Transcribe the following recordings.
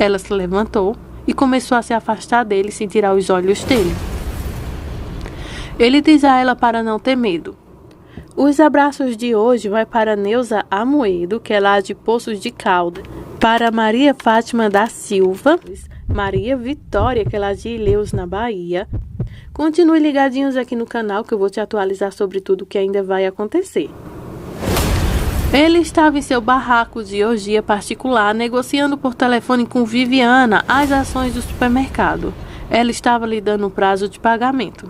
Ela se levantou e começou a se afastar dele sem tirar os olhos dele. Ele diz a ela para não ter medo. Os abraços de hoje vai para Neuza Amoedo, que é lá de Poços de Caldas, para Maria Fátima da Silva, Maria Vitória, que é lá de Ilhéus, na Bahia. Continue ligadinhos aqui no canal que eu vou te atualizar sobre tudo que ainda vai acontecer. Ele estava em seu barraco de orgia particular, negociando por telefone com Viviana as ações do supermercado. Ela estava lhe dando um prazo de pagamento.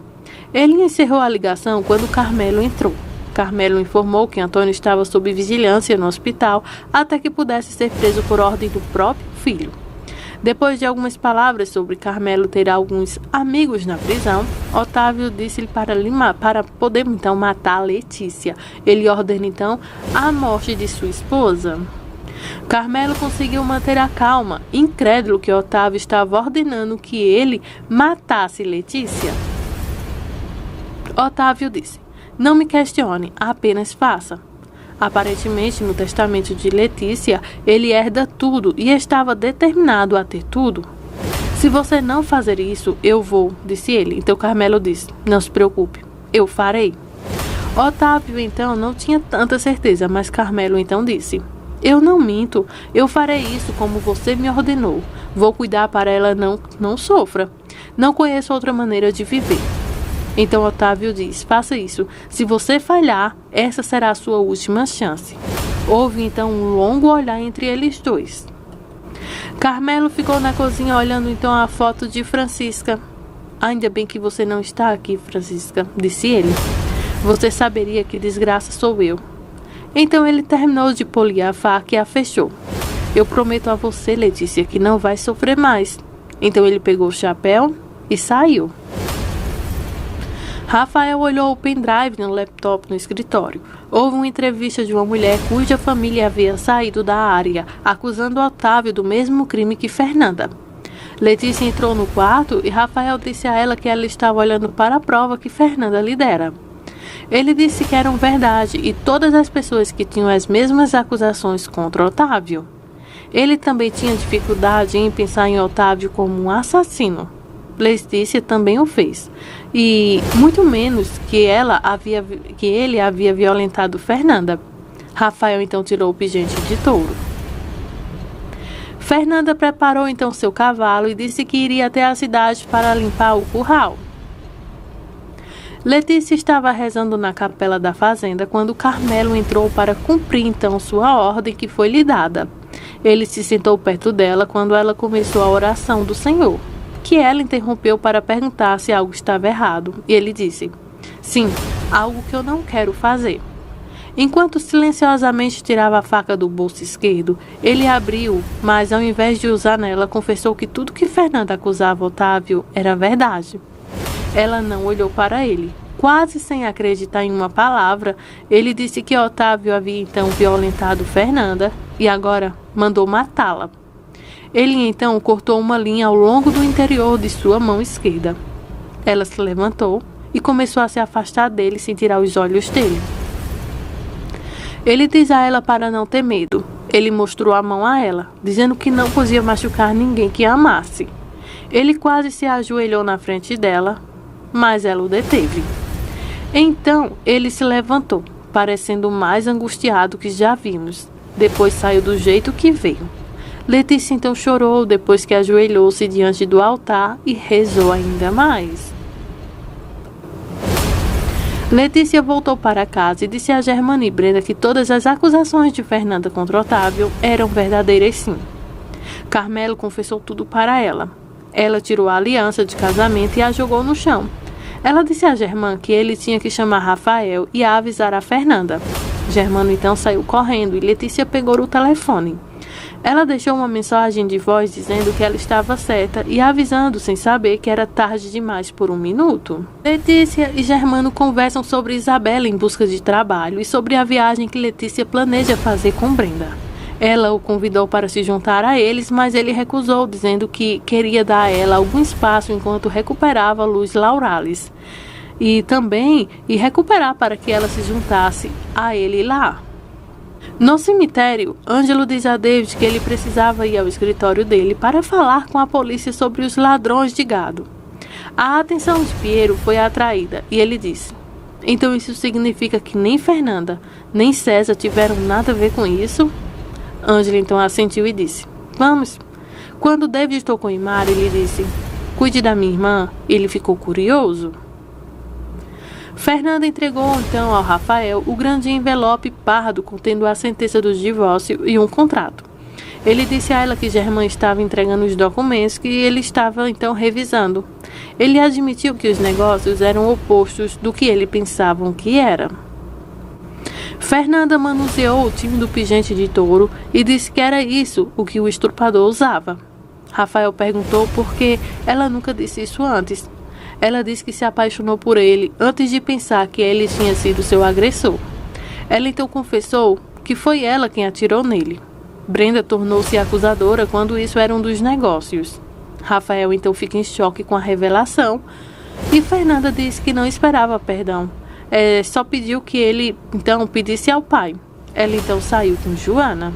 Ele encerrou a ligação quando Carmelo entrou. Carmelo informou que Antônio estava sob vigilância no hospital até que pudesse ser preso por ordem do próprio filho. Depois de algumas palavras sobre Carmelo ter alguns amigos na prisão, Otávio disse-lhe para poder então matar Letícia. Ele ordena então a morte de sua esposa. Carmelo conseguiu manter a calma, incrédulo que Otávio estava ordenando que ele matasse Letícia. Otávio disse: "Não me questione, apenas faça." Aparentemente, no testamento de Letícia, ele herda tudo e estava determinado a ter tudo. "Se você não fazer isso, eu vou", disse ele. Então Carmelo disse: "Não se preocupe, eu farei." Otávio então não tinha tanta certeza, mas Carmelo então disse: "Eu não minto, eu farei isso como você me ordenou. Vou cuidar para ela não sofra. Não conheço outra maneira de viver." Então Otávio diz: "Faça isso. Se você falhar, essa será a sua última chance." Houve então um longo olhar entre eles dois. Carmelo ficou na cozinha olhando então a foto de Francisca. "Ainda bem que você não está aqui, Francisca", disse ele. "Você saberia que desgraça sou eu." Então ele terminou de polir a faca e a fechou. "Eu prometo a você, Letícia, que não vai sofrer mais." Então ele pegou o chapéu e saiu. Rafael olhou o pendrive no laptop no escritório. Houve uma entrevista de uma mulher cuja família havia saído da área, acusando Otávio do mesmo crime que Fernanda. Letícia entrou no quarto e Rafael disse a ela que ela estava olhando para a prova que Fernanda lhe dera. Ele disse que eram verdade e todas as pessoas que tinham as mesmas acusações contra Otávio. Ele também tinha dificuldade em pensar em Otávio como um assassino. Letícia também o fez, e muito menos que ele havia violentado Fernanda. Rafael então tirou o pingente de touro. Fernanda preparou então seu cavalo e disse que iria até a cidade para limpar o curral. Letícia estava rezando na capela da fazenda quando Carmelo entrou para cumprir então sua ordem que foi lhe dada. Ele se sentou perto dela quando ela começou a oração do Senhor, que ela interrompeu para perguntar se algo estava errado, e ele disse: "Sim, algo que eu não quero fazer." Enquanto silenciosamente tirava a faca do bolso esquerdo, ele abriu, mas ao invés de usar nela, confessou que tudo que Fernanda acusava Otávio era verdade. Ela não olhou para ele. Quase sem acreditar em uma palavra, ele disse que Otávio havia então violentado Fernanda e agora mandou matá-la. Ele então cortou uma linha ao longo do interior de sua mão esquerda. Ela se levantou e começou a se afastar dele sem tirar os olhos dele. Ele diz a ela para não ter medo. Ele mostrou a mão a ela, dizendo que não podia machucar ninguém que amasse. Ele quase se ajoelhou na frente dela, mas ela o deteve. Então ele se levantou, parecendo mais angustiado que já vimos. Depois saiu do jeito que veio. Letícia então chorou depois que ajoelhou-se diante do altar e rezou ainda mais. Letícia voltou para casa e disse a Germana e Brenda que todas as acusações de Fernanda contra Otávio eram verdadeiras sim. Carmelo confessou tudo para ela. Ela tirou a aliança de casamento e a jogou no chão. Ela disse a Germana que ele tinha que chamar Rafael e a avisar a Fernanda. Germano então saiu correndo e Letícia pegou o telefone. Ela deixou uma mensagem de voz dizendo que ela estava certa e avisando sem saber que era tarde demais por 1 minuto. Letícia e Germano conversam sobre Isabela em busca de trabalho e sobre a viagem que Letícia planeja fazer com Brenda. Ela o convidou para se juntar a eles, mas ele recusou, dizendo que queria dar a ela algum espaço enquanto recuperava Luz Laurales. E também recuperar para que ela se juntasse a ele lá. No cemitério, Ângelo diz a David que ele precisava ir ao escritório dele para falar com a polícia sobre os ladrões de gado. A atenção de Piero foi atraída e ele disse: então isso significa que nem Fernanda, nem César tiveram nada a ver com isso? Ângelo então assentiu e disse: vamos. Quando David tocou em Mara, ele disse: cuide da minha irmã. Ele ficou curioso. Fernanda entregou então ao Rafael o grande envelope pardo contendo a sentença do divórcio e um contrato. Ele disse a ela que Germán estava entregando os documentos que ele estava então revisando. Ele admitiu que os negócios eram opostos do que ele pensava que era. Fernanda manuseou o time do pingente de touro e disse que era isso o que o estuprador usava. Rafael perguntou por que ela nunca disse isso antes. Ela disse que se apaixonou por ele antes de pensar que ele tinha sido seu agressor. Ela então confessou que foi ela quem atirou nele. Brenda tornou-se acusadora quando isso era um dos negócios. Rafael então fica em choque com a revelação e Fernanda disse que não esperava perdão. Só pediu que ele então pedisse ao pai. Ela então saiu com Joana.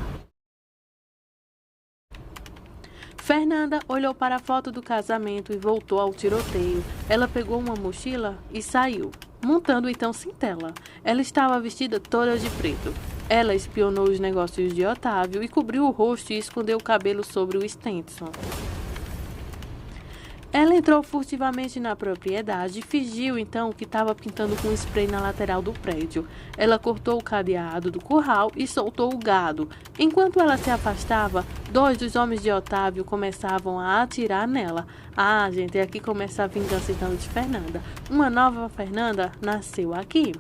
Fernanda olhou para a foto do casamento e voltou ao tiroteio. Ela pegou uma mochila e saiu, montando então Cintela. Ela estava vestida toda de preto. Ela espionou os negócios de Otávio e cobriu o rosto e escondeu o cabelo sobre o Stenson. Ela entrou furtivamente na propriedade e fingiu então que estava pintando com spray na lateral do prédio. Ela cortou o cadeado do curral e soltou o gado. Enquanto ela se afastava, 2 dos homens de Otávio começavam a atirar nela. Gente, aqui começa a vingança então de Fernanda. Uma nova Fernanda nasceu aqui.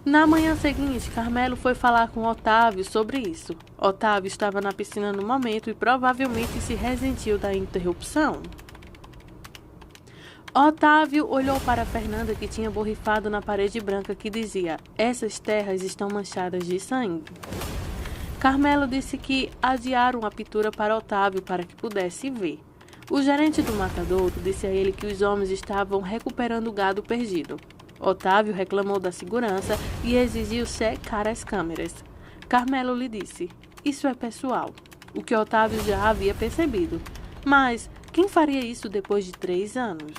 Na manhã seguinte, Carmelo foi falar com Otávio sobre isso. Otávio estava na piscina no momento e provavelmente se ressentiu da interrupção. Otávio olhou para Fernanda que tinha borrifado na parede branca que dizia: essas terras estão manchadas de sangue. Carmelo disse que adiaram a pintura para Otávio para que pudesse ver. O gerente do matadouro disse a ele que os homens estavam recuperando o gado perdido. Otávio reclamou da segurança e exigiu secar as câmeras. Carmelo lhe disse: isso é pessoal, o que Otávio já havia percebido. Mas quem faria isso depois de 3 anos?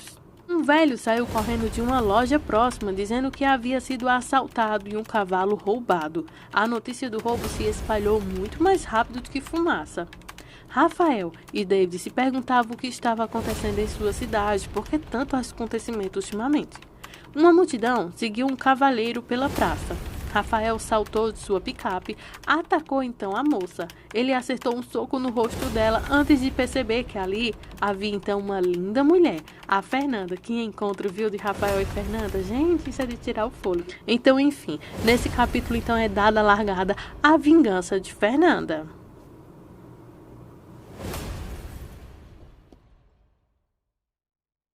Um velho saiu correndo de uma loja próxima dizendo que havia sido assaltado e um cavalo roubado. A notícia do roubo se espalhou muito mais rápido do que fumaça. Rafael e David se perguntavam o que estava acontecendo em sua cidade, por que tanto acontecimento ultimamente. Uma multidão seguiu um cavaleiro pela praça. Rafael saltou de sua picape, atacou então a moça. Ele acertou um soco no rosto dela antes de perceber que ali havia então uma linda mulher, a Fernanda. Que encontro, viu, de Rafael e Fernanda? Gente, isso é de tirar o fôlego. Então, enfim, nesse capítulo então é dada a largada a vingança de Fernanda.